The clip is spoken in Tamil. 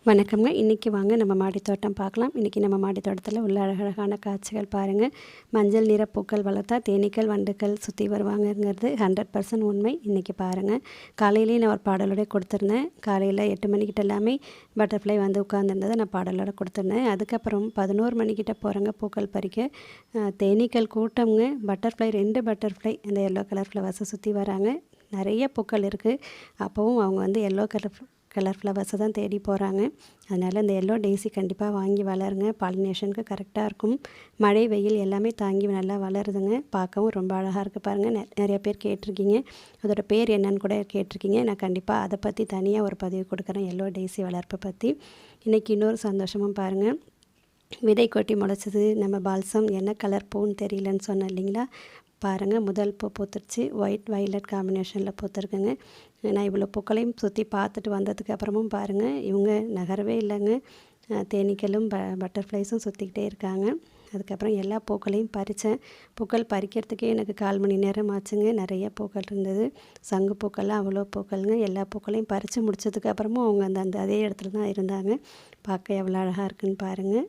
வணக்கம்ங்க. இன்றைக்கி வாங்க நம்ம மாடி தோட்டம் பார்க்கலாம். இன்றைக்கி நம்ம மாடி தோட்டத்தில் உள்ள அழகழகான காட்சிகள் பாருங்கள். மஞ்சள் நிற பூக்கள் வளர்த்தா தேனீக்கள் வண்டுகள் சுற்றி வருவாங்கங்கிறது 100% உண்மை. இன்றைக்கி பாருங்கள், காலையிலேயே நான் ஒரு பாடலோட கொடுத்துருந்தேன். காலையில் 8 மணிக்கிட்ட எல்லாமே பட்டர்ஃப்ளை வந்து உட்காந்துருந்ததை நான் பாடலோட கொடுத்துருந்தேன். அதுக்கப்புறம் 11 மணிக்கிட்ட போகிறேங்க பூக்கள் பறிக்க. தேனீக்கள் கூட்டம்ங்க. பட்டர்ஃப்ளை 2 பட்டர்ஃப்ளை அந்த எல்லோ கலர் ஃப்ளவர்ஸை சுற்றி வராங்க. நிறைய பூக்கள் இருக்குது. அப்போவும் அவங்க வந்து எல்லோ கலர் ஃப்ளவர்ஸை தான் தேடி போகிறாங்க. அதனால் இந்த எல்லோ டெய்ஸி கண்டிப்பாக வாங்கி வளருங்க. பாலினேஷனுக்கு கரெக்டாக இருக்கும். மழை வெயில் எல்லாமே தாங்கி நல்லா வளருதுங்க. பார்க்கவும் ரொம்ப அழகாக இருக்குது பாருங்கள். நிறைய பேர் கேட்டிருக்கீங்க, அதோட பேர் என்னன்னு கூட கேட்டிருக்கீங்க. நான் கண்டிப்பாக அதை பற்றி தனியாக ஒரு பதிவு கொடுக்குறேன், எல்லோ டெய்ஸி வளர்ப்பை பற்றி. இன்றைக்கி இன்னொரு சந்தோஷமும் பாருங்கள், விதை கொட்டி முளைச்சது. நம்ம பால்சம் என்ன கலர் பூன்னு தெரியலன்னு சொன்னேன் இல்லைங்களா? பாருங்கள், முதல் பூ பூத்துருச்சு. ஒயிட் வைலட் காம்பினேஷனில் பூத்துருக்குங்க. நான் இவ்வளோ பூக்களையும் சுற்றி பார்த்துட்டு வந்ததுக்கு அப்புறமும் பாருங்கள், இவங்க நகரவே இல்லைங்க. தேனீக்களும் பட்டர்ஃப்ளைஸும் சுற்றிக்கிட்டே இருக்காங்க. அதுக்கப்புறம் எல்லா பூக்களையும் பறித்தேன். பூக்கள் பறிக்கிறதுக்கே எனக்கு 1/4 மணி நேரம் ஆச்சுங்க. நிறைய பூக்கள் இருந்தது. சங்கு பூக்கள்லாம் அவ்வளோ பூக்கள்ங்க. எல்லா பூக்களையும் பறித்து முடிச்சதுக்கப்புறமும் அவங்க அந்த அதே இடத்துல தான் இருந்தாங்க. பார்க்க எவ்வளோ அழகாக இருக்குன்னு பாருங்கள்.